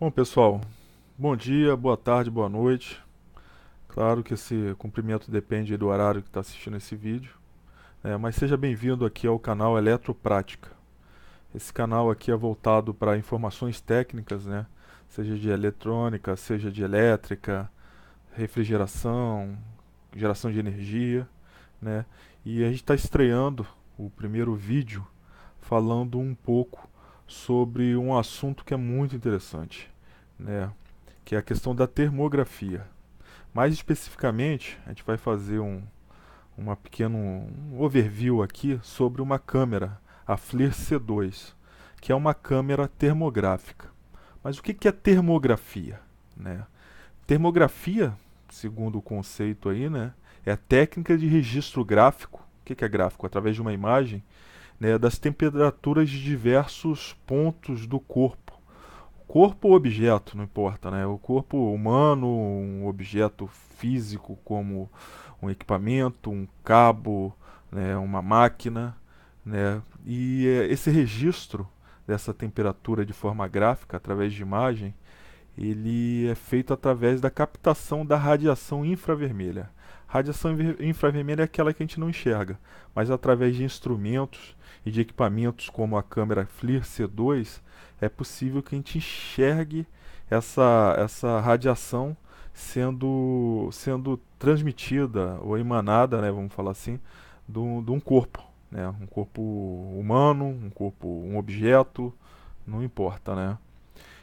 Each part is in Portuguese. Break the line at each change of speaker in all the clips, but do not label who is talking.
Bom, pessoal, bom dia, boa tarde, boa noite. Claro que esse cumprimento depende do horário que está assistindo esse vídeo, mas seja bem-vindo aqui ao canal Eletroprática. Esse canal aqui é voltado para informações técnicas, seja de eletrônica, seja de elétrica, refrigeração, geração de energia, né? E a gente está estreando o primeiro vídeo falando um pouco sobre um assunto que é muito interessante, né? Que é a questão da termografia. Mais especificamente, a gente vai fazer uma pequeno overview aqui sobre uma câmera, a FLIR C2, que é uma câmera termográfica. Mas o que é termografia, né? Termografia, segundo o conceito aí, é a técnica de registro gráfico. O que é gráfico? Através de uma imagem, das temperaturas de diversos pontos do corpo. Corpo ou objeto, não importa, né? O corpo humano, um objeto físico como um equipamento, um cabo, uma máquina, né? E esse registro dessa temperatura de forma gráfica através de imagem, ele é feito através da captação da radiação infravermelha. Radiação infravermelha é aquela que a gente não enxerga, mas através de instrumentos e de equipamentos como a câmera FLIR C2, é possível que a gente enxergue essa radiação sendo transmitida ou emanada, vamos falar assim, de um corpo. Um corpo humano, um objeto, não importa, né?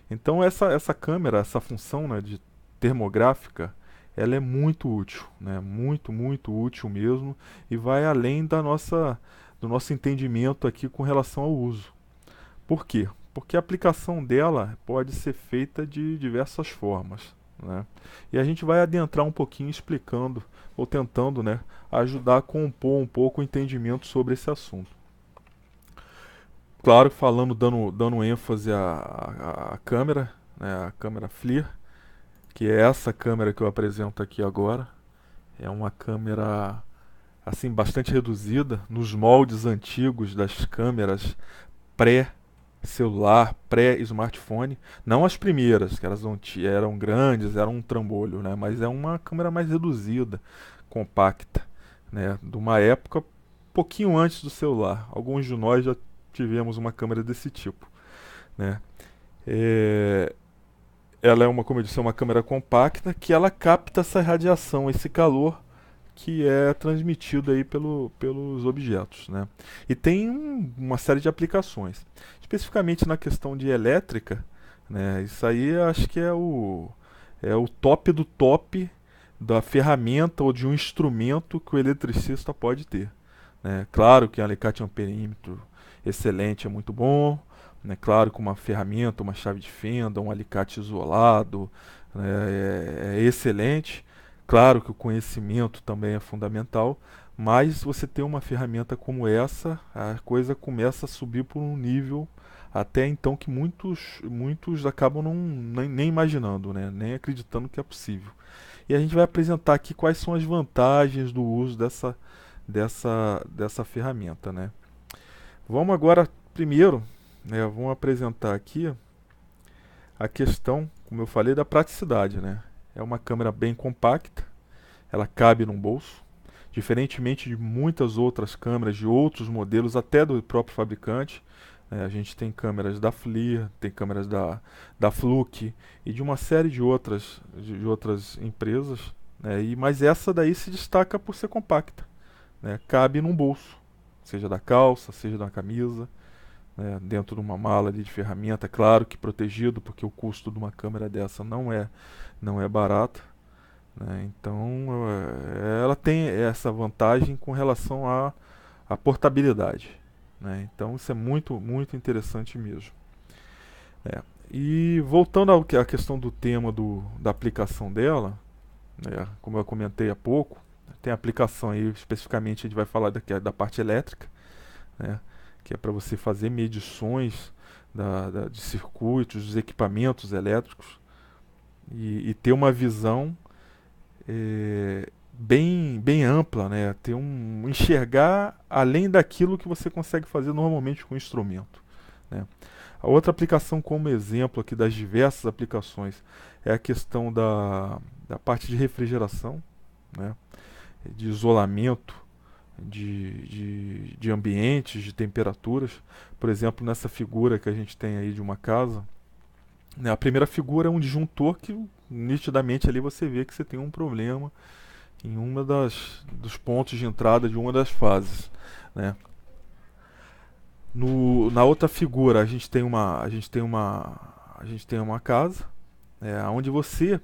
Então essa câmera, essa função, de termográfica, ela é muito útil, muito, muito útil mesmo, e vai além do nosso entendimento aqui com relação ao uso. Por quê? Porque a aplicação dela pode ser feita de diversas formas, né? E a gente vai adentrar um pouquinho explicando, ou tentando, ajudar a compor um pouco o entendimento sobre esse assunto. Claro, falando, dando ênfase à câmera, a câmera FLIR, que é essa câmera que eu apresento aqui agora. É uma câmera assim bastante reduzida nos moldes antigos das câmeras pré-celular, pré-smartphone. Não as primeiras, que elas eram grandes, eram um trambolho, mas é uma câmera mais reduzida, compacta, de uma época pouquinho antes do celular. Alguns de nós já tivemos uma câmera desse tipo, né? É, ela é como eu disse, uma câmera compacta que ela capta essa radiação, esse calor que é transmitido aí pelos objetos, né? E tem uma série de aplicações. Especificamente na questão de elétrica, isso aí acho que é o top do top da ferramenta ou de um instrumento que o eletricista pode ter, né? Claro que um alicate amperímetro excelente é muito bom, né? Claro que uma ferramenta, uma chave de fenda, um alicate isolado, é excelente. Claro que o conhecimento também é fundamental, mas você ter uma ferramenta como essa, a coisa começa a subir por um nível até então que muitos acabam nem imaginando, nem acreditando que é possível. E a gente vai apresentar aqui quais são as vantagens do uso dessa ferramenta, né? Vamos agora, primeiro, vamos apresentar aqui a questão, como eu falei, da praticidade, né? É uma câmera bem compacta, ela cabe num bolso, diferentemente de muitas outras câmeras de outros modelos, até do próprio fabricante. A gente tem câmeras da FLIR, tem câmeras da Fluke e de uma série de outras empresas, mas essa daí se destaca por ser compacta, né? Cabe num bolso, seja da calça, seja da camisa, dentro de uma mala ali de ferramenta, claro que protegido, porque o custo de uma câmera dessa não é barato, né? Então ela tem essa vantagem com relação à portabilidade, né? Então isso é muito, muito interessante mesmo. É. E voltando à questão do tema da aplicação dela, como eu comentei há pouco, tem aplicação aí, especificamente a gente vai falar da parte elétrica, né, que é para você fazer medições de circuitos, dos equipamentos elétricos e ter uma visão bem ampla, ter enxergar além daquilo que você consegue fazer normalmente com o instrumento, né. A outra aplicação, como exemplo aqui das diversas aplicações, é a questão da parte de refrigeração, né? De isolamento de ambientes, de temperaturas. Por exemplo, nessa figura que a gente tem aí de uma casa, né, a primeira figura é um disjuntor que nitidamente ali você vê que você tem um problema em uma dos pontos de entrada de uma das fases, né? Na outra figura a gente tem uma casa, onde você,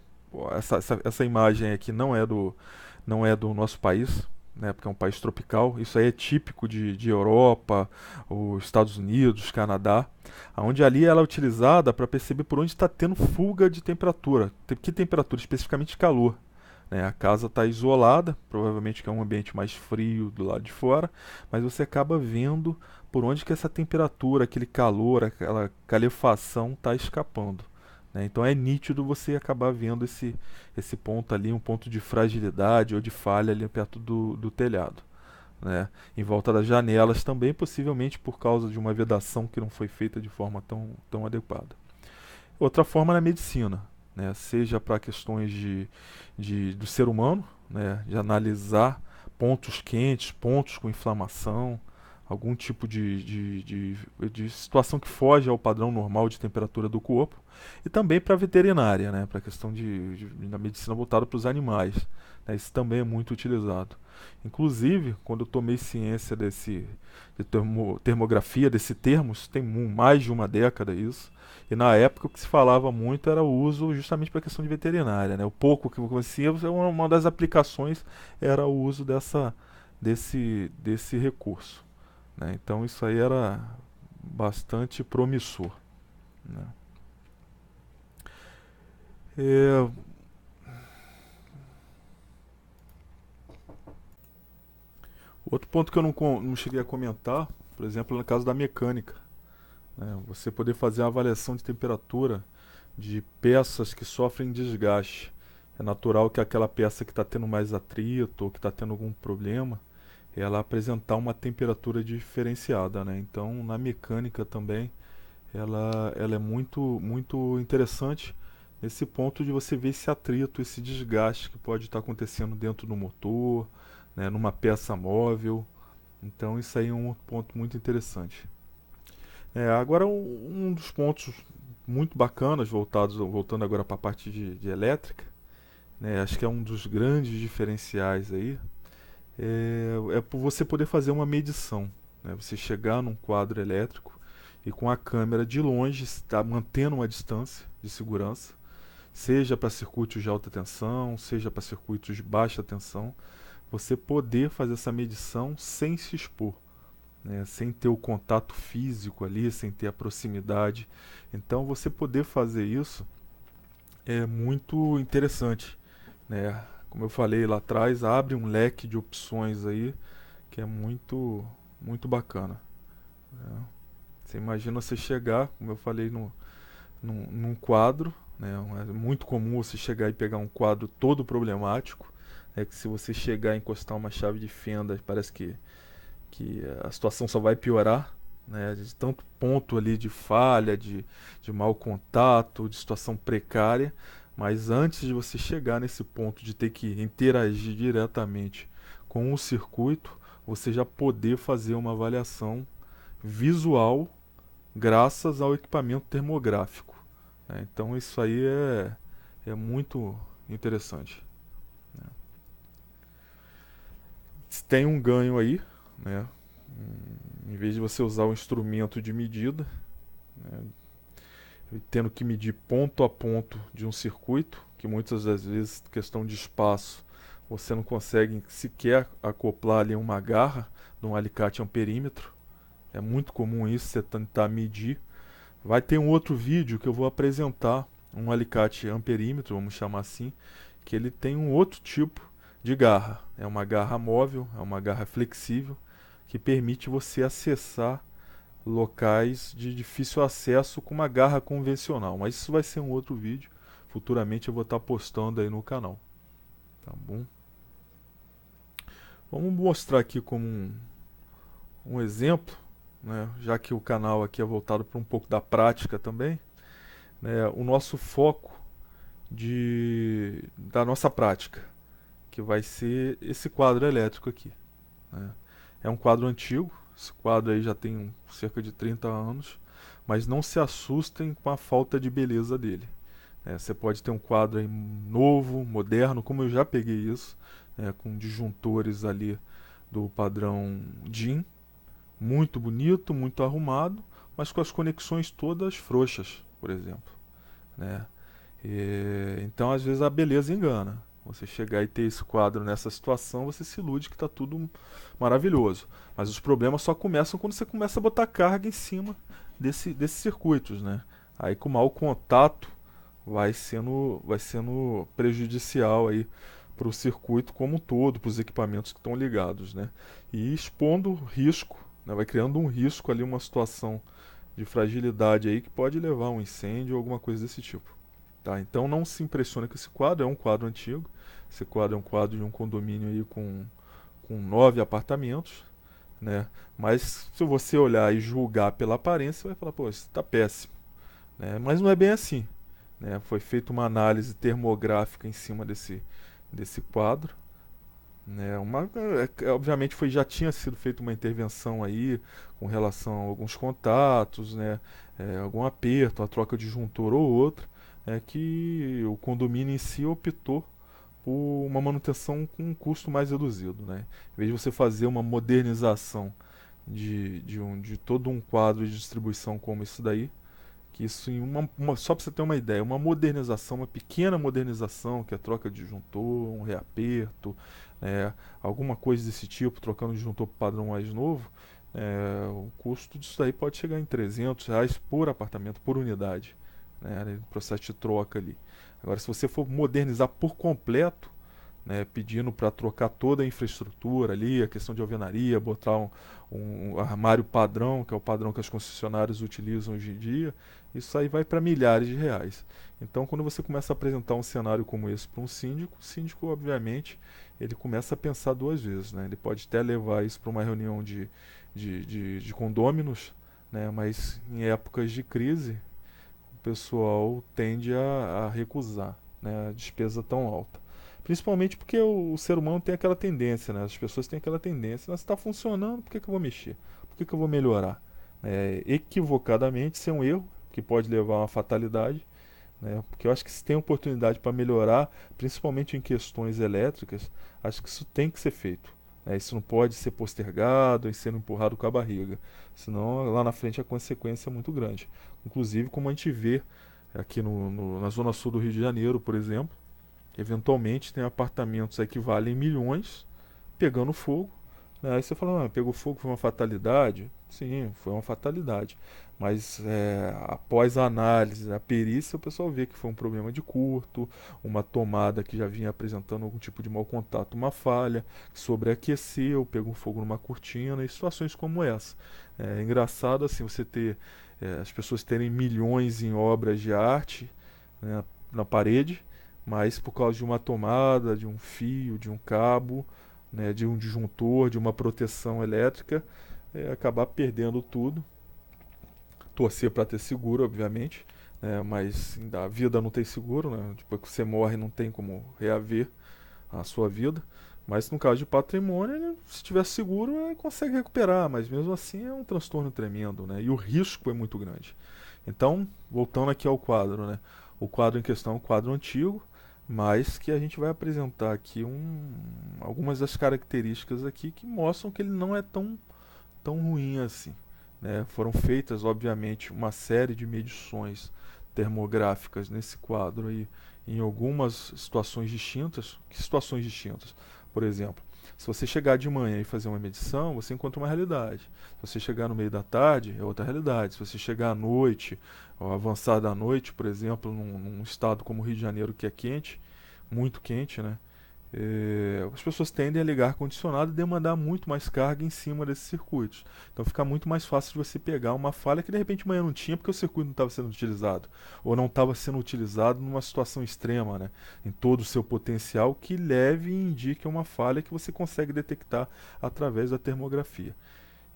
essa imagem aqui não é do nosso país, né, porque é um país tropical. Isso aí é típico de Europa, os Estados Unidos, Canadá, onde ali ela é utilizada para perceber por onde está tendo fuga de temperatura. Que temperatura? Especificamente calor. Né? A casa está isolada, provavelmente que é um ambiente mais frio do lado de fora, mas você acaba vendo por onde que essa temperatura, aquele calor, aquela calefação está escapando. Né? Então é nítido você acabar vendo esse ponto ali, um ponto de fragilidade ou de falha ali perto do telhado. Né? Em volta das janelas também, possivelmente por causa de uma vedação que não foi feita de forma tão adequada. Outra forma na medicina, né? Seja para questões do ser humano, né? De analisar pontos quentes, pontos com inflamação, algum tipo de situação que foge ao padrão normal de temperatura do corpo, e também para a veterinária, né? Para a questão da medicina voltada para os animais. Né? Isso também é muito utilizado. Inclusive, quando eu tomei ciência de termografia, desse termo, isso tem mais de uma década isso, e na época o que se falava muito era o uso justamente para a questão de veterinária. Né? O pouco que eu conhecia, uma das aplicações era o uso desse recurso. Né? Então isso aí era bastante promissor. Né? É, outro ponto que eu não cheguei a comentar, por exemplo, no caso da mecânica. Né? Você poder fazer uma avaliação de temperatura de peças que sofrem desgaste. É natural que aquela peça que está tendo mais atrito ou que está tendo algum problema, ela apresentar uma temperatura diferenciada. Né? Então, na mecânica também, ela é muito interessante nesse ponto de você ver esse atrito, esse desgaste que pode estar acontecendo dentro do motor, né, numa peça móvel. Então isso aí é um ponto muito interessante. Agora um dos pontos muito bacanas, voltando agora para a parte de elétrica, né, acho que é um dos grandes diferenciais aí, é por você poder fazer uma medição. Né, você chegar num quadro elétrico e com a câmera de longe, está mantendo uma distância de segurança, seja para circuitos de alta tensão, seja para circuitos de baixa tensão, você poder fazer essa medição sem se expor, né, sem ter o contato físico ali, sem ter a proximidade. Então você poder fazer isso é muito interessante. Né? Como eu falei lá atrás, abre um leque de opções aí que é muito bacana. Né? Você imagina você chegar, como eu falei, num quadro, né? É muito comum você chegar e pegar um quadro todo problemático, que se você chegar e encostar uma chave de fenda, parece que a situação só vai piorar, né? De tanto ponto ali de falha, de mau contato, de situação precária. Mas antes de você chegar nesse ponto de ter que interagir diretamente com o circuito, você já poder fazer uma avaliação visual graças ao equipamento termográfico. Né? Então isso aí é muito interessante. Né? Tem um ganho aí, né? Em vez de você usar o instrumento de medida, né? Tendo que medir ponto a ponto de um circuito, que muitas das vezes, questão de espaço, você não consegue sequer acoplar ali uma garra de um alicate amperímetro. É muito comum isso, você tentar medir. Vai ter um outro vídeo que eu vou apresentar um alicate amperímetro, vamos chamar assim, que ele tem um outro tipo de garra. É uma garra móvel, é uma garra flexível, que permite você acessar locais de difícil acesso com uma garra convencional. Mas isso vai ser um outro vídeo. Futuramente eu vou estar postando aí no canal. Tá bom? Vamos mostrar aqui como um exemplo, né, já que o canal aqui é voltado para um pouco da prática também, né, o nosso foco da nossa prática, que vai ser esse quadro elétrico aqui, né. É um quadro antigo, esse quadro aí já tem cerca de 30 anos, mas não se assustem com a falta de beleza dele. Você pode ter um quadro aí novo, moderno, como eu já peguei isso, com disjuntores ali do padrão DIN, muito bonito, muito arrumado, mas com as conexões todas frouxas, por exemplo, né? Então, às vezes, a beleza engana. Você chegar e ter esse quadro nessa situação, você se ilude que está tudo maravilhoso. Mas os problemas só começam quando você começa a botar carga em cima desses circuitos, né? Aí, com o mau contato, vai sendo prejudicial aí para o circuito como um todo, para os equipamentos que estão ligados, né? E expondo risco, né? Vai criando um risco ali, uma situação de fragilidade aí que pode levar a um incêndio ou alguma coisa desse tipo. Tá? Então não se impressione com esse quadro, é um quadro antigo. Esse quadro é um quadro de um condomínio aí com 9 apartamentos, né? Mas se você olhar e julgar pela aparência, você vai falar, pô, isso está péssimo, né? Mas não é bem assim, né? Foi feita uma análise termográfica em cima desse quadro, né? Obviamente já tinha sido feita uma intervenção aí com relação a alguns contatos, né? Algum aperto, a troca de disjuntor ou outra, que o condomínio em si optou por uma manutenção com um custo mais reduzido, né? Em vez de você fazer uma modernização de todo um quadro de distribuição como isso daí, que isso em só para você ter uma ideia, uma modernização, uma pequena modernização, que é a troca de disjuntor, um reaperto, alguma coisa desse tipo, trocando o disjuntor para padrão mais novo, o custo disso daí pode chegar em R$ 300 por apartamento, por unidade, né, no processo de troca ali. Agora, se você for modernizar por completo, né, pedindo para trocar toda a infraestrutura ali, a questão de alvenaria, botar um armário padrão, que é o padrão que as concessionárias utilizam hoje em dia, isso aí vai para milhares de reais. Então, quando você começa a apresentar um cenário como esse para um síndico, o síndico, obviamente, ele começa a pensar duas vezes, né? Ele pode até levar isso para uma reunião de condôminos, né? Mas em épocas de crise, o pessoal tende a recusar, né, a despesa tão alta. Principalmente porque o ser humano tem aquela tendência, né? As pessoas têm aquela tendência. Se está funcionando, por que eu vou mexer? Por que eu vou melhorar? Equivocadamente, isso é um erro que pode levar a uma fatalidade, né? Porque eu acho que se tem oportunidade para melhorar, principalmente em questões elétricas, acho que isso tem que ser feito, né? Isso não pode ser postergado e sendo empurrado com a barriga. Senão, lá na frente, a consequência é muito grande. Inclusive, como a gente vê aqui na zona sul do Rio de Janeiro, por exemplo, eventualmente tem apartamentos aí que valem milhões pegando fogo, né? Aí você fala, pegou fogo, foi uma fatalidade? Sim, foi uma fatalidade. Mas após a análise, a perícia, o pessoal vê que foi um problema de curto, uma tomada que já vinha apresentando algum tipo de mau contato, uma falha, que sobreaqueceu, pegou fogo numa cortina e situações como essa. É engraçado assim você ter as pessoas terem milhões em obras de arte, né, na parede, mas por causa de uma tomada, de um fio, de um cabo, né, de um disjuntor, de uma proteção elétrica, acabar perdendo tudo. Torcer para ter seguro, obviamente, né, mas a vida não tem seguro, né? Depois que você morre não tem como reaver a sua vida. Mas no caso de patrimônio, se tiver seguro, consegue recuperar, mas mesmo assim é um transtorno tremendo, né? E o risco é muito grande. Então, voltando aqui ao quadro, né? O quadro em questão é um quadro antigo, mas que a gente vai apresentar aqui algumas das características aqui que mostram que ele não é tão ruim assim, né? Foram feitas, obviamente, uma série de medições termográficas nesse quadro aí, em algumas situações distintas. Que situações distintas? Por exemplo, se você chegar de manhã e fazer uma medição, você encontra uma realidade. Se você chegar no meio da tarde, é outra realidade. Se você chegar à noite, ou avançar da noite, por exemplo, num estado como o Rio de Janeiro, que é quente, muito quente, né? As pessoas tendem a ligar ar-condicionado e demandar muito mais carga em cima desses circuitos. Então fica muito mais fácil de você pegar uma falha que de repente amanhã não tinha porque o circuito não estava sendo utilizado. Ou não estava sendo utilizado numa situação extrema, né? Em todo o seu potencial, que leve e indique uma falha que você consegue detectar através da termografia.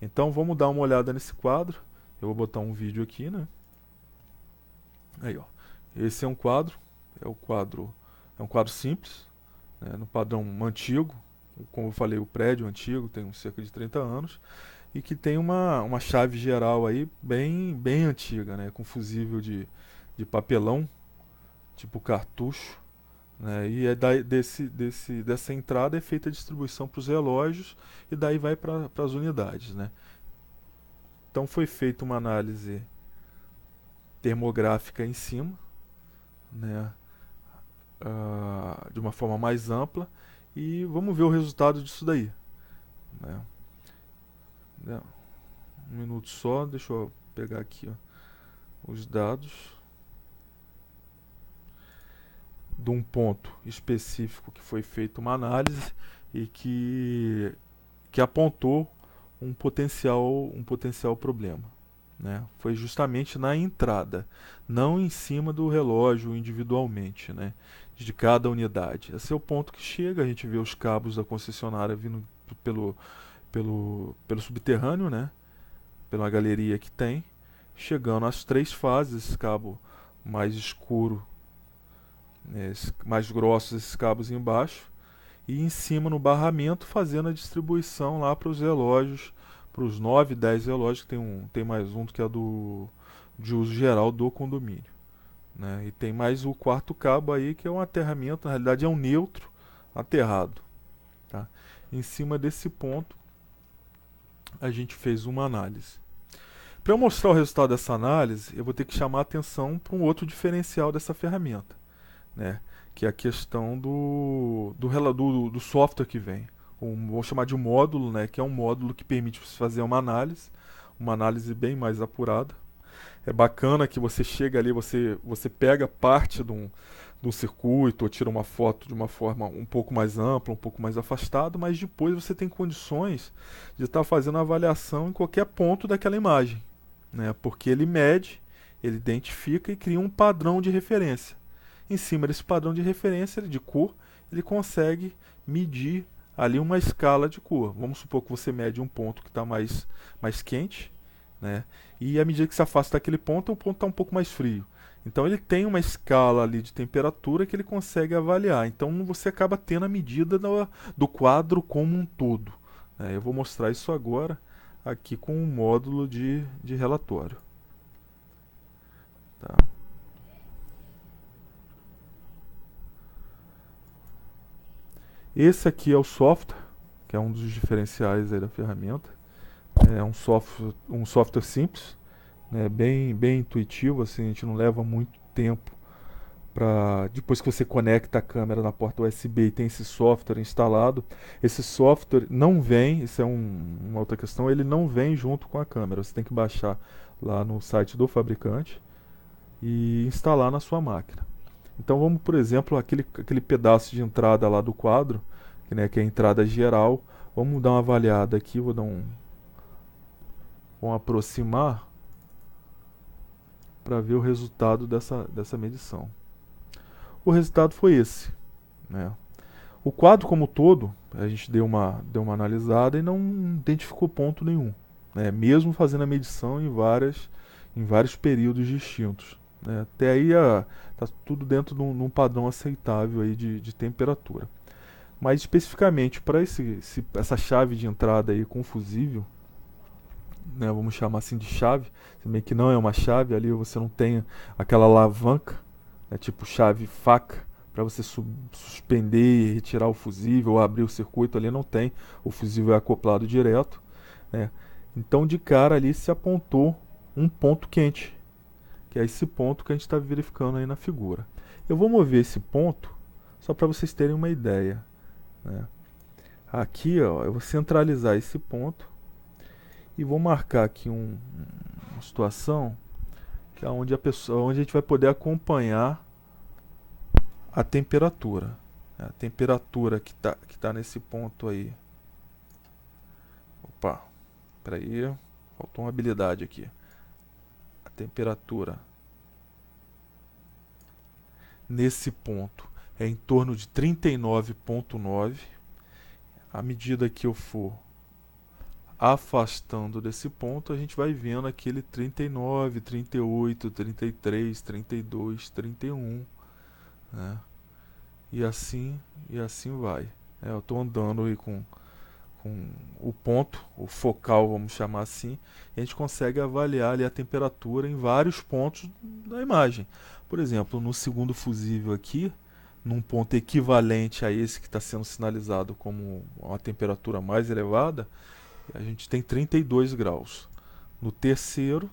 Então vamos dar uma olhada nesse quadro. Eu vou botar um vídeo aqui, né? Aí, ó. Esse é um quadro. É um quadro simples, né, no padrão antigo. Como eu falei, o prédio antigo tem cerca de 30 anos. E que tem uma chave geral aí bem antiga, né? Com fusível de papelão, tipo cartucho. Né, e dessa entrada é feita a distribuição para os relógios e daí vai para as unidades. Né? Então foi feita uma análise termográfica em cima, né, de uma forma mais ampla, e vamos ver o resultado disso daí. Né? Um minuto só, deixa eu pegar aqui, ó, os dados de um ponto específico que foi feita uma análise e que apontou um potencial problema. Né? Foi justamente na entrada, não em cima do relógio individualmente, né? De cada unidade. Esse é o ponto que chega, a gente vê os cabos da concessionária vindo pelo subterrâneo, né? Pela galeria que tem, chegando às 3 fases, esse cabo mais escuro, né? Mais grossos, esses cabos embaixo, e em cima no barramento fazendo a distribuição lá para os relógios, para os 9, 10 relógios, que tem mais um que é de uso geral do condomínio. Né? E tem mais o quarto cabo aí, que é um aterramento, na realidade é um neutro aterrado. Tá? Em cima desse ponto, a gente fez uma análise. Para eu mostrar o resultado dessa análise, eu vou ter que chamar a atenção para um outro diferencial dessa ferramenta. Né? Que é a questão do software que vem. Vou chamar de módulo, né? Que é um módulo que permite você fazer uma análise bem mais apurada. É bacana que você chega ali, você pega parte de um circuito ou tira uma foto de uma forma um pouco mais ampla, um pouco mais afastada, mas depois você tem condições de estar fazendo a avaliação em qualquer ponto daquela imagem. Né? Porque ele mede, ele identifica e cria um padrão de referência. Em cima desse padrão de referência de cor, ele consegue medir ali uma escala de cor. Vamos supor que você mede um ponto que está mais quente, né? E à medida que se afasta daquele ponto, o ponto está um pouco mais frio. Então ele tem uma escala ali de temperatura que ele consegue avaliar. Então você acaba tendo a medida do quadro como um todo. Eu vou mostrar isso agora aqui com um módulo de relatório. Tá? Esse aqui é o software, que é um dos diferenciais aí da ferramenta. É um software simples, né, bem intuitivo, assim, a gente não leva muito tempo para depois que você conecta a câmera na porta USB e tem esse software instalado. Esse software não vem, isso é uma outra questão, ele não vem junto com a câmera. Você tem que baixar lá no site do fabricante e instalar na sua máquina. Então vamos, por exemplo, aquele pedaço de entrada lá do quadro, que é a entrada geral. Vamos dar uma avaliada aqui, vamos aproximar para ver o resultado dessa medição. O resultado foi esse. Né? O quadro como todo, a gente deu uma analisada e não identificou ponto nenhum. Né? Mesmo fazendo a medição em vários períodos distintos. Né? Até aí está tudo dentro de um padrão aceitável aí de temperatura. Mas especificamente para essa chave de entrada aí com fusível, né, vamos chamar assim de chave, se bem que não é uma chave, ali você não tem aquela alavanca, né, tipo chave faca, para você suspender e retirar o fusível ou abrir o circuito, ali não tem, o fusível é acoplado direto. Né. Então de cara ali se apontou um ponto quente, que é esse ponto que a gente está verificando aí na figura. Eu vou mover esse ponto só para vocês terem uma ideia. Né. Aqui, ó, eu vou centralizar esse ponto e vou marcar aqui uma situação que é onde onde a gente vai poder acompanhar a temperatura. A temperatura que tá nesse ponto aí. Opa, peraí, faltou uma habilidade aqui. A temperatura nesse ponto é em torno de 39,9. À medida que eu for afastando desse ponto, a gente vai vendo aquele 39, 38, 33, 32, 31, né? E assim, e assim vai. Eu estou andando aí com o ponto, o focal, vamos chamar assim, e a gente consegue avaliar ali a temperatura em vários pontos da imagem. Por exemplo, no segundo fusível aqui, num ponto equivalente a esse que está sendo sinalizado como uma temperatura mais elevada, a gente tem 32 graus. No terceiro,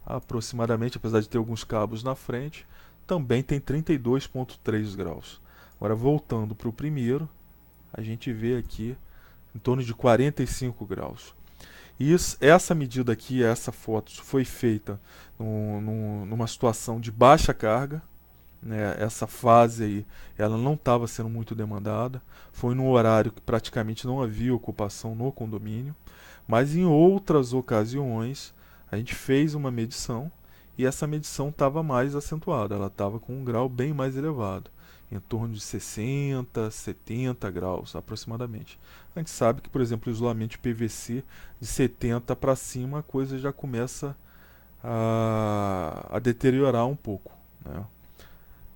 aproximadamente, apesar de ter alguns cabos na frente, também tem 32,3 graus. Agora, voltando para o primeiro, a gente vê aqui em torno de 45 graus. Essa medida aqui, essa foto, foi feita numa situação de baixa carga, né? Essa fase aí, ela não estava sendo muito demandada, foi num horário que praticamente não havia ocupação no condomínio, mas em outras ocasiões a gente fez uma medição e essa medição estava mais acentuada, ela estava com um grau bem mais elevado, em torno de 60, 70 graus aproximadamente. A gente sabe que, por exemplo, o isolamento de PVC de 70 para cima a coisa já começa a deteriorar um pouco, né?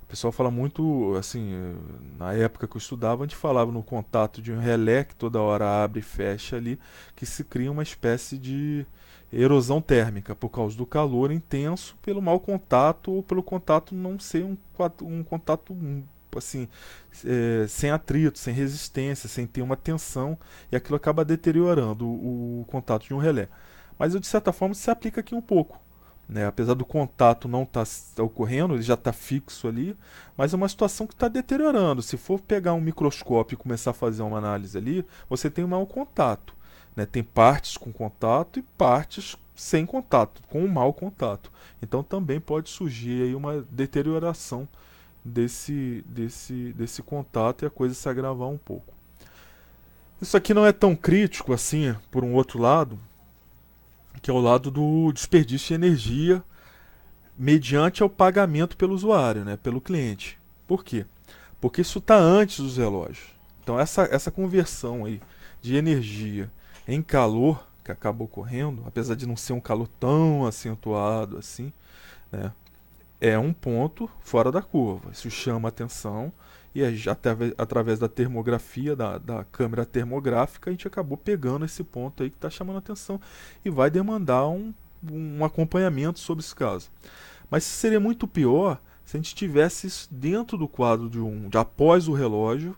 O pessoal fala muito, assim, na época que eu estudava, a gente falava no contato de um relé que toda hora abre e fecha ali, que se cria uma espécie de erosão térmica por causa do calor intenso, pelo mau contato ou pelo contato não ser um contato assim, sem atrito, sem resistência, sem ter uma tensão, e aquilo acaba deteriorando o contato de um relé. Mas de certa forma se aplica aqui um pouco, né? Apesar do contato não estar ocorrendo, ele já está fixo ali, mas é uma situação que está deteriorando. Se for pegar um microscópio e começar a fazer uma análise ali, você tem um mau contato, né? Tem partes com contato e partes sem contato, com um mau contato. Então também pode surgir aí uma deterioração desse contato e a coisa se agravar um pouco. Isso aqui não é tão crítico assim, por um outro lado, que é o lado do desperdício de energia mediante ao pagamento pelo usuário, né, pelo cliente. Por quê? Porque isso está antes dos relógios. Então essa conversão aí de energia em calor que acaba ocorrendo, apesar de não ser um calor tão acentuado assim, né, é um ponto fora da curva. Isso chama atenção e através da termografia, da câmera termográfica, a gente acabou pegando esse ponto aí que está chamando atenção e vai demandar um acompanhamento sobre esse caso. Mas seria muito pior se a gente tivesse isso dentro do quadro de após o relógio,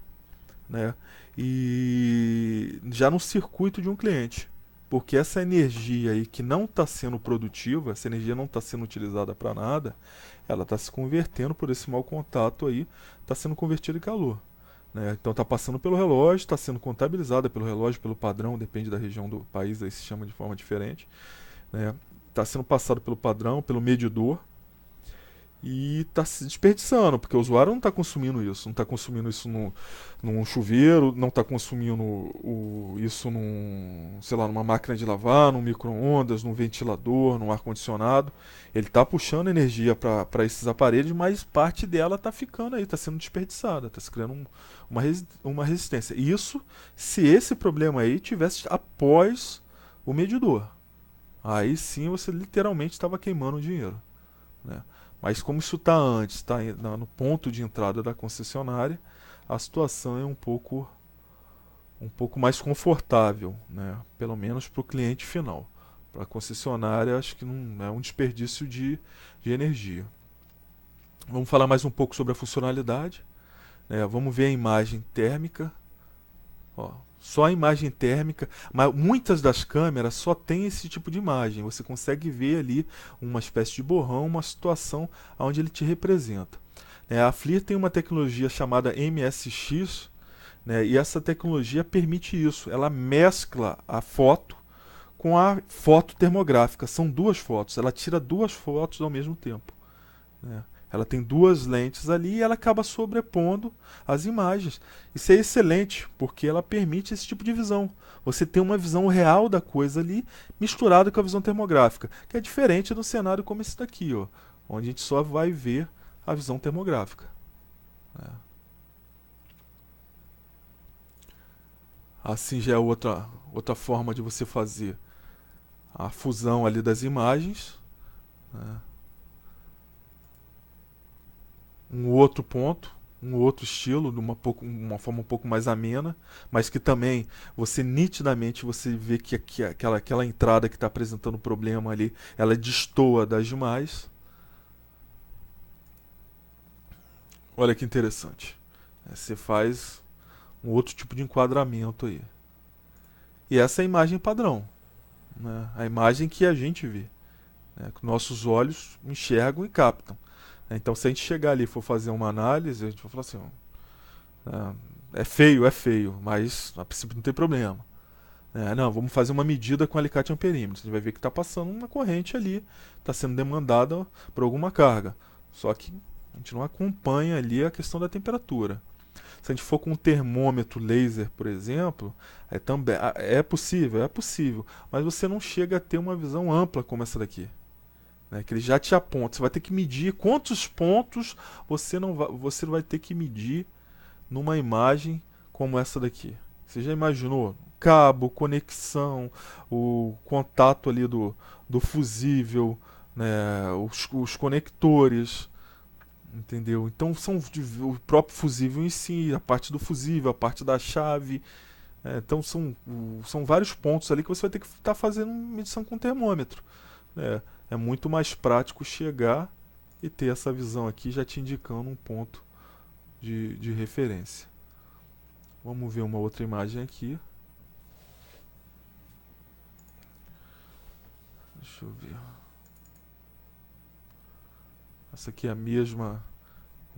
né, e já no circuito de um cliente. Porque essa energia aí que não está sendo produtiva, essa energia não está sendo utilizada para nada, ela está se convertendo por esse mau contato aí, está sendo convertida em calor, né? Então está passando pelo relógio, está sendo contabilizada pelo relógio, pelo padrão, depende da região do país, aí se chama de forma diferente, né? Está sendo passado pelo padrão, pelo medidor, e está se desperdiçando, porque o usuário não está consumindo isso, não está consumindo isso num chuveiro, não está consumindo isso sei lá, numa máquina de lavar, num micro-ondas, num ventilador, num ar-condicionado. Ele está puxando energia para esses aparelhos, mas parte dela está ficando aí, está sendo desperdiçada, está se criando uma resistência. Isso se esse problema aí tivesse após o medidor. Aí sim você literalmente estava queimando dinheiro, né? Mas como isso está antes, está no ponto de entrada da concessionária, a situação é um pouco mais confortável, né? Pelo menos para o cliente final. Para a concessionária, acho que não é um desperdício de energia. Vamos falar mais um pouco sobre a funcionalidade, né? Vamos ver a imagem térmica. Ó, só a imagem térmica, mas muitas das câmeras só tem esse tipo de imagem. Você consegue ver ali uma espécie de borrão, uma situação onde ele te representa. A FLIR tem uma tecnologia chamada MSX, né, e essa tecnologia permite isso. Ela mescla a foto com a foto termográfica. São duas fotos. Ela tira duas fotos ao mesmo tempo, né? Ela tem duas lentes ali e ela acaba sobrepondo as imagens. Isso é excelente, porque ela permite esse tipo de visão. Você tem uma visão real da coisa ali, misturada com a visão termográfica, que é diferente do cenário como esse daqui, ó, onde a gente só vai ver a visão termográfica, né? Assim já é outra forma de você fazer a fusão ali das imagens, né? Um outro ponto, um outro estilo, de uma forma um pouco mais amena, mas que também você nitidamente você vê que aquela entrada que está apresentando problema ali, ela destoa das demais. Olha que interessante. Você faz um outro tipo de enquadramento aí. E essa é a imagem padrão, né? A imagem que a gente vê, né? Que nossos olhos enxergam e captam. Então, se a gente chegar ali e for fazer uma análise, a gente vai falar assim: ó, é feio, mas a princípio não tem problema. Não, vamos fazer uma medida com alicate amperímetro. Você vai ver que está passando uma corrente ali, está sendo demandada por alguma carga. Só que a gente não acompanha ali a questão da temperatura. Se a gente for com um termômetro laser, por exemplo, também é possível, mas você não chega a ter uma visão ampla como essa daqui, né? Que ele já te aponta. Você vai ter que medir quantos pontos você vai ter que medir numa imagem como essa daqui. Você já imaginou? Cabo, conexão, o contato ali do fusível, né? Os conectores, entendeu? Então são o próprio fusível em si, a parte do fusível, a parte da chave. Então são vários pontos ali que você vai ter que estar fazendo medição com termômetro. É muito mais prático chegar e ter essa visão aqui já te indicando um ponto de referência. Vamos ver uma outra imagem aqui. Deixa eu ver. Essa aqui é o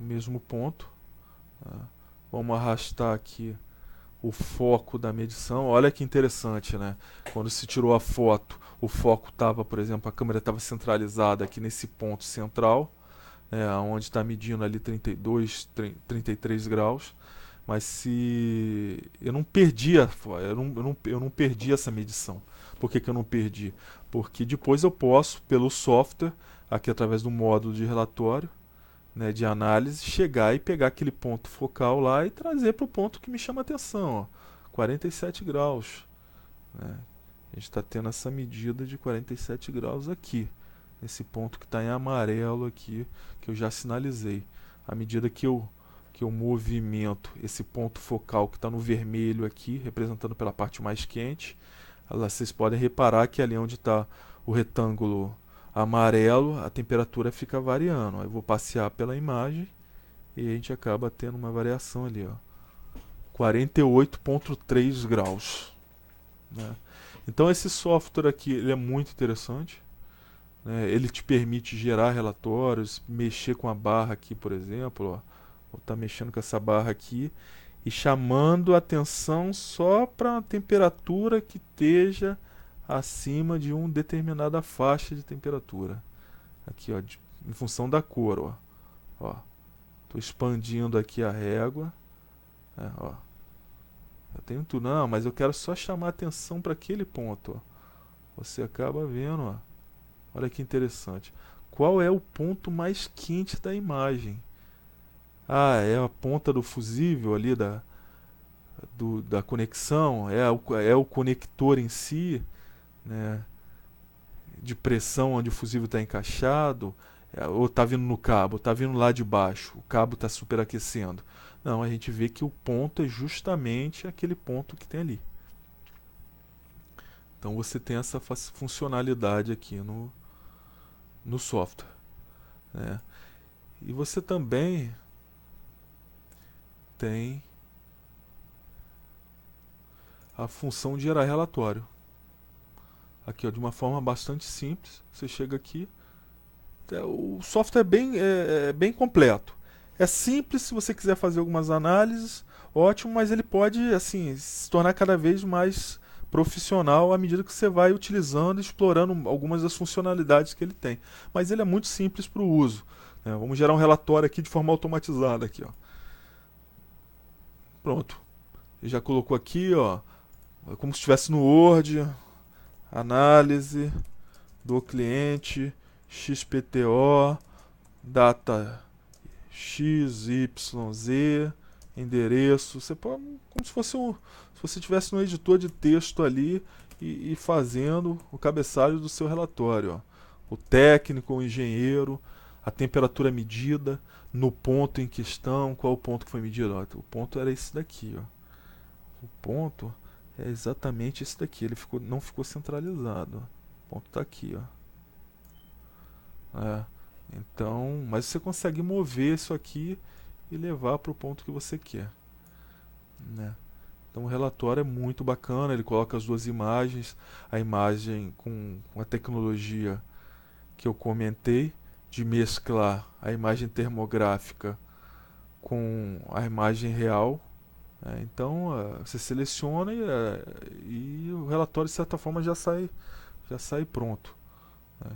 mesmo ponto. Tá? Vamos arrastar aqui o foco da medição. Olha que interessante, né? Quando se tirou a foto, o foco estava, por exemplo, a câmera estava centralizada aqui nesse ponto central, onde está medindo ali 32, 33 graus. Mas se eu não perdi eu não perdi essa medição. Por que eu não perdi? Porque depois eu posso, pelo software, aqui através do módulo de relatório, né, de análise, chegar e pegar aquele ponto focal lá e trazer para o ponto que me chama a atenção, ó, 47 graus. Né? A gente está tendo essa medida de 47 graus aqui, nesse ponto que está em amarelo aqui, que eu já sinalizei. À medida que eu movimento esse ponto focal que está no vermelho aqui, representando pela parte mais quente, vocês podem reparar que ali onde está o retângulo amarelo, a temperatura fica variando. Aí eu vou passear pela imagem e a gente acaba tendo uma variação ali, ó, 48,3 graus. Né? Então esse software aqui ele é muito interessante. Né? Ele te permite gerar relatórios, mexer com a barra aqui, por exemplo. Ó. Vou estar mexendo com essa barra aqui e chamando a atenção só para a temperatura que esteja acima de uma determinada faixa de temperatura. Aqui, ó, em função da cor, ó. Estou expandindo aqui a régua. Ó. Eu tenho tudo. Não, mas eu quero só chamar a atenção para aquele ponto, ó. Você acaba vendo, ó. Olha que interessante. Qual é o ponto mais quente da imagem? É a ponta do fusível ali da conexão, é o conector em si, né, de pressão onde o fusível está encaixado, ou está vindo no cabo, está vindo lá de baixo, o cabo está superaquecendo. Não, a gente vê que o ponto é justamente aquele ponto que tem ali. Então você tem essa funcionalidade aqui no software. Né? E você também tem a função de gerar relatório. Aqui, ó, de uma forma bastante simples, você chega aqui. O software é bem completo. É simples se você quiser fazer algumas análises, ótimo, mas ele pode assim se tornar cada vez mais profissional à medida que você vai utilizando e explorando algumas das funcionalidades que ele tem. Mas ele é muito simples para o uso. Né? Vamos gerar um relatório aqui de forma automatizada. Aqui, ó. Pronto. Ele já colocou aqui, ó, como se estivesse no Word, análise do cliente XPTO, data XYZ, endereço. Você pode, como se fosse se você tivesse um editor de texto ali e fazendo o cabeçalho do seu relatório. Ó. O técnico, o engenheiro, a temperatura medida, no ponto em questão, qual o ponto que foi medido? Ó, o ponto era esse daqui. Ó. O ponto é exatamente esse daqui. Ele não ficou centralizado. Ó. O ponto está aqui. Ó. Então, mas você consegue mover isso aqui e levar para o ponto que você quer. Né? Então o relatório é muito bacana, ele coloca as duas imagens, a imagem com a tecnologia que eu comentei, de mesclar a imagem termográfica com a imagem real. Então você seleciona e o relatório de certa forma já sai pronto. Né?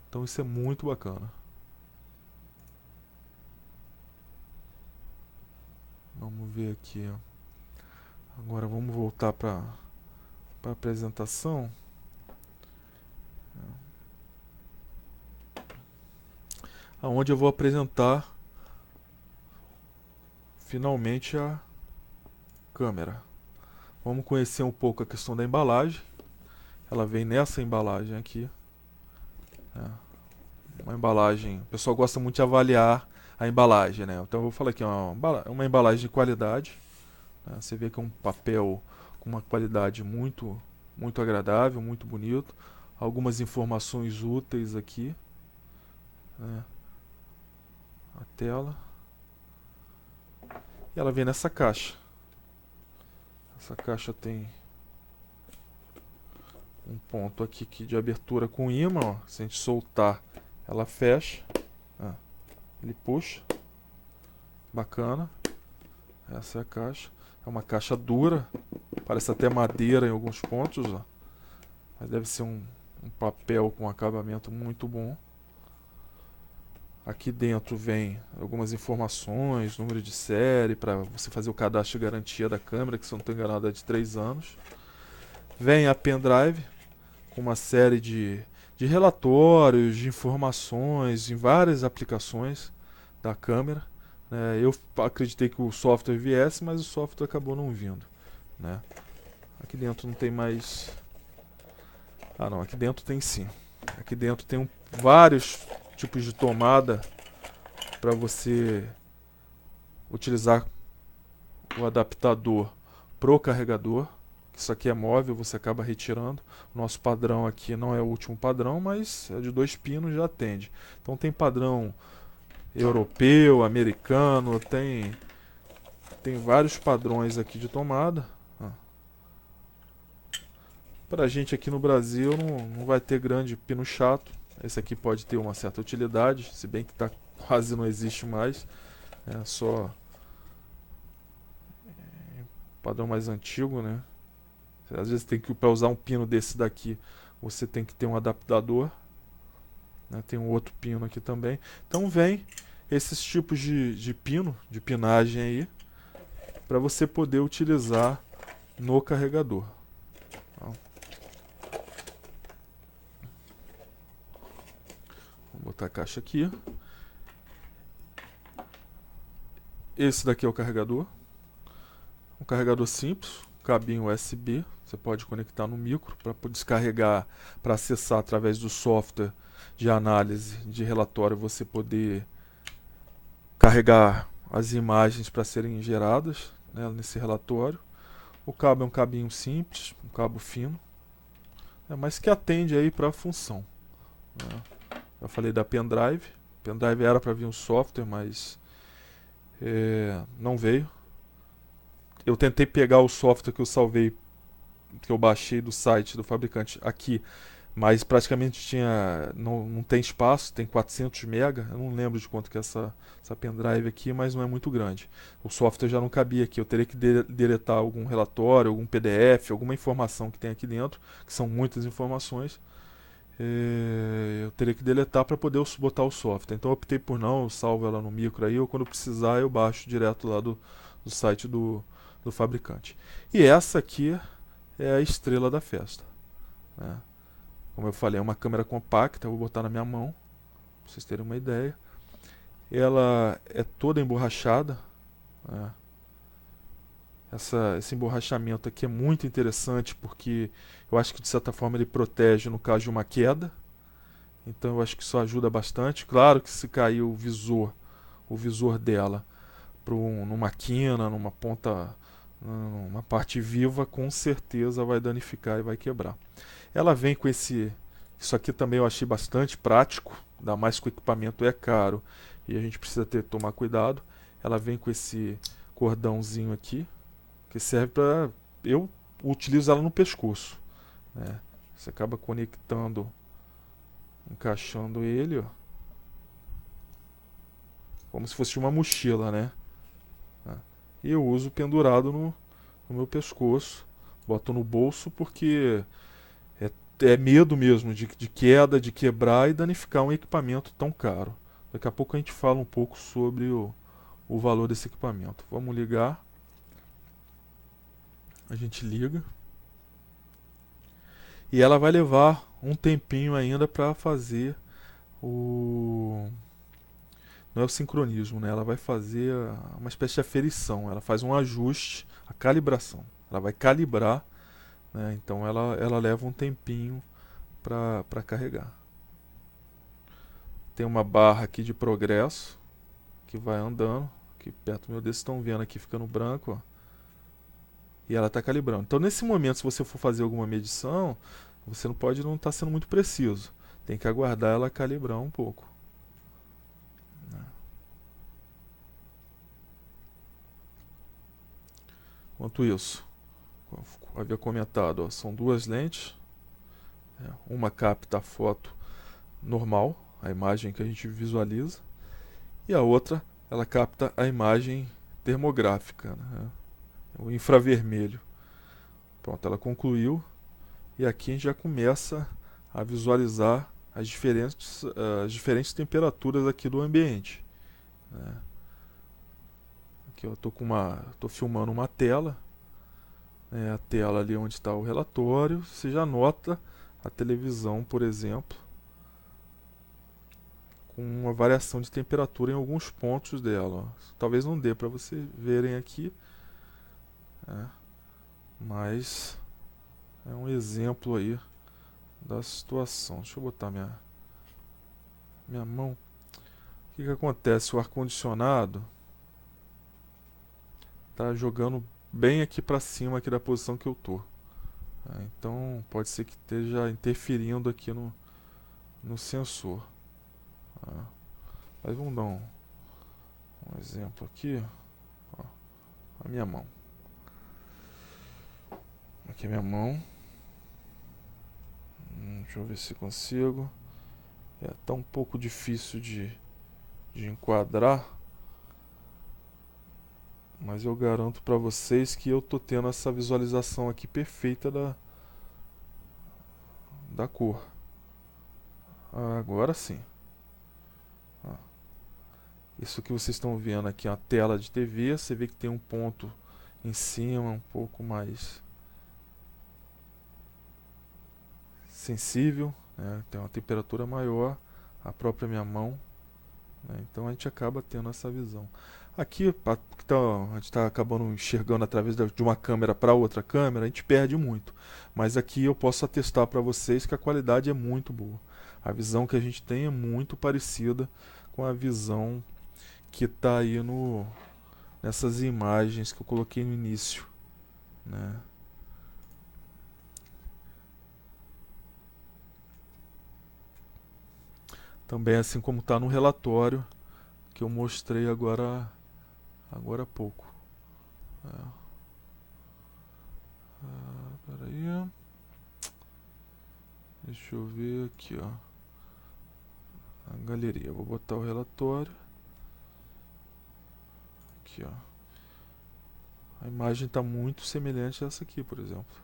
Então isso é muito bacana. Vamos ver aqui. Agora vamos voltar para a apresentação. Onde eu vou apresentar finalmente a câmera. Vamos conhecer um pouco a questão da embalagem. Ela vem nessa embalagem aqui. Uma embalagem. O pessoal gosta muito de avaliar a embalagem, né? Então eu vou falar aqui, uma embalagem de qualidade. Né? Você vê que é um papel com uma qualidade muito agradável, muito bonito. Algumas informações úteis aqui. Né? A tela. E ela vem nessa caixa. Essa caixa tem um ponto aqui de abertura com ímã. Ó. Se a gente soltar, ela fecha. Ele puxa. Bacana. Essa é a caixa. É uma caixa dura. Parece até madeira em alguns pontos. Ó. Mas deve ser um papel com acabamento muito bom. Aqui dentro vem algumas informações, número de série, para você fazer o cadastro de garantia da câmera, que se eu não estou enganado é de 3 anos. Vem a pendrive, com uma série de relatórios, de informações em várias aplicações da câmera. Eu acreditei que o software viesse, mas o software acabou não vindo. Né? Aqui dentro não tem mais... Ah não, aqui dentro tem sim. Aqui dentro tem vários tipos de tomada para você utilizar o adaptador pro carregador. Isso aqui é móvel, você acaba retirando. O nosso padrão aqui não é o último padrão, mas é de 2 pinos, já atende. Então tem padrão europeu, americano, tem vários padrões aqui de tomada. Pra gente aqui no Brasil não vai ter grande pino chato. Esse aqui pode ter uma certa utilidade, se bem que quase não existe mais. É só padrão mais antigo, né? Às vezes para usar um pino desse daqui, você tem que ter um adaptador. Né? Tem um outro pino aqui também. Então vem esses tipos de pino, de pinagem aí, para você poder utilizar no carregador. Vou botar a caixa aqui. Esse daqui é o carregador. Um carregador simples, cabinho USB. Você pode conectar no micro para descarregar, para acessar através do software de análise de relatório, você poder carregar as imagens para serem geradas, né, nesse relatório. O cabo é um cabinho simples, um cabo fino, mas que atende aí para a função. Né. Eu falei da pendrive. Pendrive era para vir um software, mas não veio. Eu tentei pegar o software que eu salvei, que eu baixei do site do fabricante aqui, mas praticamente não tem espaço, tem 400 MB. Eu não lembro de quanto que é essa pendrive aqui, mas não é muito grande. O software já não cabia aqui. Eu teria que deletar algum relatório, algum PDF, alguma informação que tem aqui dentro, que são muitas informações. Eu teria que deletar para poder botar o software. Então eu optei por não, eu salvo ela no micro aí, ou quando precisar eu baixo direto lá do site do fabricante. E essa aqui é a estrela da festa. Né? Como eu falei, é uma câmera compacta, eu vou botar na minha mão, para vocês terem uma ideia. Ela é toda emborrachada. Né? esse emborrachamento aqui é muito interessante porque eu acho que de certa forma ele protege no caso de uma queda. Então eu acho que isso ajuda bastante. Claro que se cair o visor dela numa quina, numa ponta, numa parte viva, com certeza vai danificar e vai quebrar. Ela vem com isso aqui também eu achei bastante prático, ainda mais que o equipamento é caro e a gente precisa tomar cuidado. Ela vem com esse cordãozinho aqui, que serve para... Eu utilizo ela no pescoço, né? Você acaba conectando, encaixando ele, ó, como se fosse uma mochila, né? E eu uso pendurado no meu pescoço, boto no bolso porque é medo mesmo de queda, de quebrar e danificar um equipamento tão caro. Daqui a pouco a gente fala um pouco sobre o valor desse equipamento. Vamos ligar. A gente liga. E ela vai levar um tempinho ainda para fazer o... Não é o sincronismo, né? Ela vai fazer uma espécie de aferição. Ela faz um ajuste, a calibração. Ela vai calibrar, né? Então ela leva um tempinho para carregar. Tem uma barra aqui de progresso que vai andando. Aqui perto do meu dedo, vocês estão vendo aqui ficando branco, ó. E ela está calibrando. Então nesse momento, se você for fazer alguma medição, você não pode não estar sendo muito preciso. Tem que aguardar ela calibrar um pouco. Enquanto isso, eu havia comentado, ó, são duas lentes. Uma capta a foto normal, a imagem que a gente visualiza, e a outra ela capta a imagem termográfica, né? O infravermelho. Pronto, ela concluiu e aqui a gente já começa a visualizar as diferentes temperaturas aqui do ambiente, né? Aqui eu estou filmando uma tela, né? A tela ali onde está o relatório. Você já nota a televisão, por exemplo, com uma variação de temperatura em alguns pontos dela, ó. Talvez não dê para vocês verem aqui, né? Mas é um exemplo aí da situação. Deixa eu botar minha mão. O que acontece? O ar-condicionado está jogando bem aqui para cima aqui da posição que eu tô. Então pode ser que esteja interferindo aqui no sensor. Mas vamos dar um exemplo aqui. Ó, a minha mão. Aqui é minha mão. Deixa eu ver se consigo. Tá um pouco difícil de enquadrar, mas eu garanto para vocês que eu tô tendo essa visualização aqui perfeita da cor. Agora sim. Isso que vocês estão vendo aqui é uma tela de TV. Você vê que tem um ponto em cima um pouco mais sensível, né? Tem uma temperatura maior, a própria minha mão, né? Então a gente acaba tendo essa visão. Aqui, a gente está acabando enxergando através de uma câmera para outra câmera, a gente perde muito. Mas aqui eu posso atestar para vocês que a qualidade é muito boa. A visão que a gente tem é muito parecida com a visão que está aí nessas imagens que eu coloquei no início, né? Também assim como está no relatório que eu mostrei agora há pouco. Peraí. Deixa eu ver aqui, ó. A galeria. Vou botar o relatório. Aqui, ó. A imagem está muito semelhante a essa aqui, por exemplo.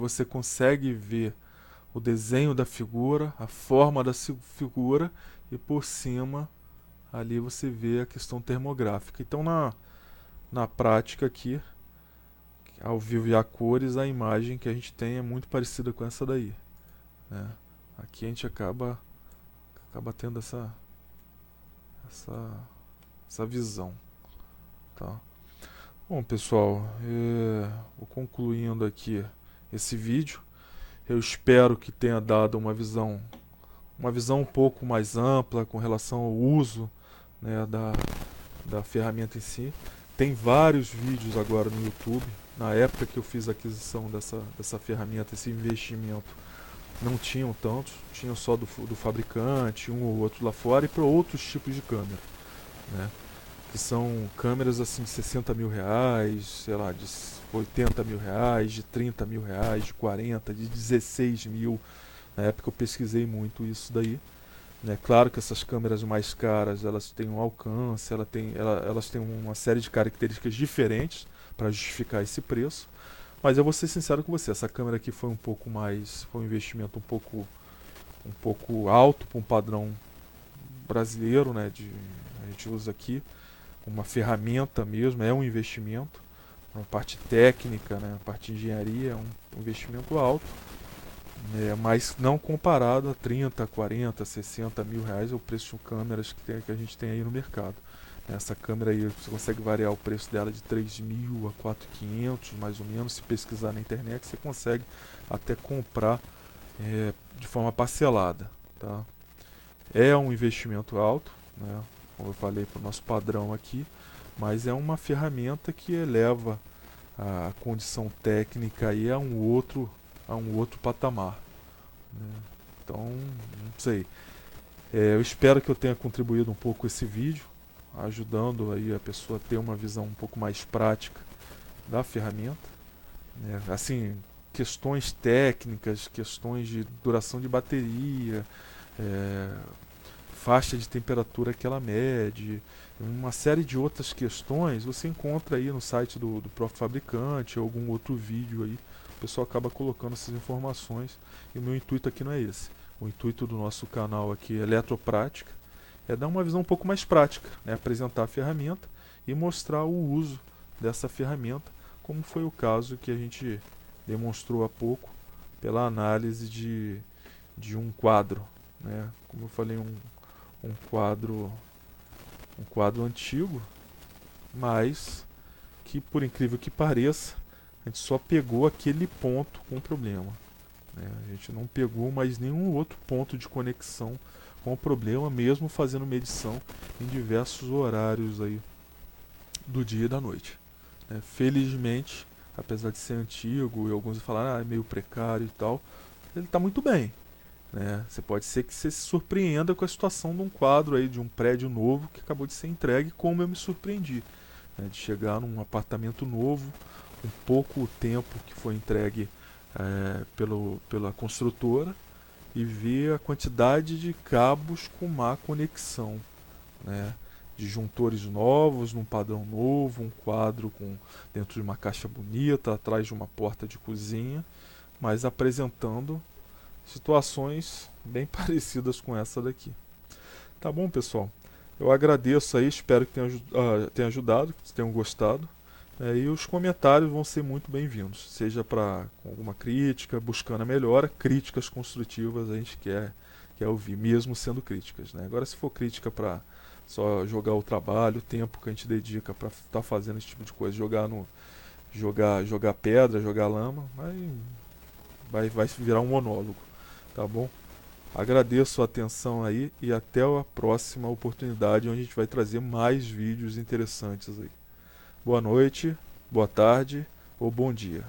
Você consegue ver o desenho da figura, a forma da figura, e por cima ali você vê a questão termográfica. Então na prática aqui, ao vivo e a cores, a imagem que a gente tem é muito parecida com essa daí, né? Aqui a gente acaba tendo essa, essa visão, tá? Bom, pessoal, vou concluindo aqui esse vídeo. Eu espero que tenha dado uma visão um pouco mais ampla com relação ao uso, né, da ferramenta em si. Tem vários vídeos agora no YouTube. Na época que eu fiz a aquisição dessa ferramenta, esse investimento, não tinham tantos, tinham só do fabricante, um ou outro lá fora, e para outros tipos de câmera, né? Que são câmeras assim de 60 mil reais, sei lá, de 80 mil reais, de 30 mil reais, de 40, de 16 mil. Na época eu pesquisei muito isso daí, né? Claro que essas câmeras mais caras, elas têm um alcance, elas têm uma série de características diferentes para justificar esse preço. Mas eu vou ser sincero com você, essa câmera aqui foi foi um investimento um pouco alto para um padrão brasileiro, né? A gente usa aqui uma ferramenta mesmo, é um investimento. A parte técnica, né? A parte de engenharia é um investimento alto. Mas não comparado a 30, 40, 60 mil reais é o preço de câmeras que a gente tem aí no mercado. Essa câmera aí você consegue variar o preço dela de 3 mil a 4.500 mais ou menos. Se pesquisar na internet você consegue até comprar de forma parcelada, tá? É um investimento alto, né? Como eu falei, para o nosso padrão aqui, mas é uma ferramenta que eleva a condição técnica aí a um outro patamar, né? Então, não sei. Eu espero que eu tenha contribuído um pouco com esse vídeo, ajudando aí a pessoa a ter uma visão um pouco mais prática da ferramenta, né? Assim, questões técnicas, questões de duração de bateria, faixa de temperatura que ela mede, uma série de outras questões você encontra aí no site do próprio fabricante ou algum outro vídeo aí. O pessoal acaba colocando essas informações e o meu intuito aqui não é esse. O intuito do nosso canal aqui, Eletroprática, é dar uma visão um pouco mais prática, né? Apresentar a ferramenta e mostrar o uso dessa ferramenta, como foi o caso que a gente demonstrou há pouco pela análise de um quadro, né? Como eu falei, um quadro antigo, mas que, por incrível que pareça, a gente só pegou aquele ponto com problema, né? A gente não pegou mais nenhum outro ponto de conexão com o problema, mesmo fazendo medição em diversos horários aí do dia e da noite, né? Felizmente, apesar de ser antigo e alguns falaram é meio precário e tal, ele está muito bem, né? Você pode ser que você se surpreenda com a situação de um quadro aí de um prédio novo que acabou de ser entregue, como eu me surpreendi, né? De chegar num apartamento novo, com pouco tempo que foi entregue pela construtora, e ver a quantidade de cabos com má conexão, né? Disjuntores novos, num padrão novo, um quadro dentro de uma caixa bonita, atrás de uma porta de cozinha, mas apresentando situações bem parecidas com essa daqui. Tá bom, pessoal? Eu agradeço aí, espero que tenha ajudado, que vocês tenham gostado. E os comentários vão ser muito bem-vindos, seja com alguma crítica, buscando a melhora. Críticas construtivas a gente quer ouvir, mesmo sendo críticas, né? Agora, se for crítica para só jogar o trabalho, o tempo que a gente dedica para estar fazendo esse tipo de coisa, jogar pedra, jogar lama, vai virar um monólogo, tá bom? Agradeço a atenção aí e até a próxima oportunidade, onde a gente vai trazer mais vídeos interessantes aí. Boa noite, boa tarde ou bom dia.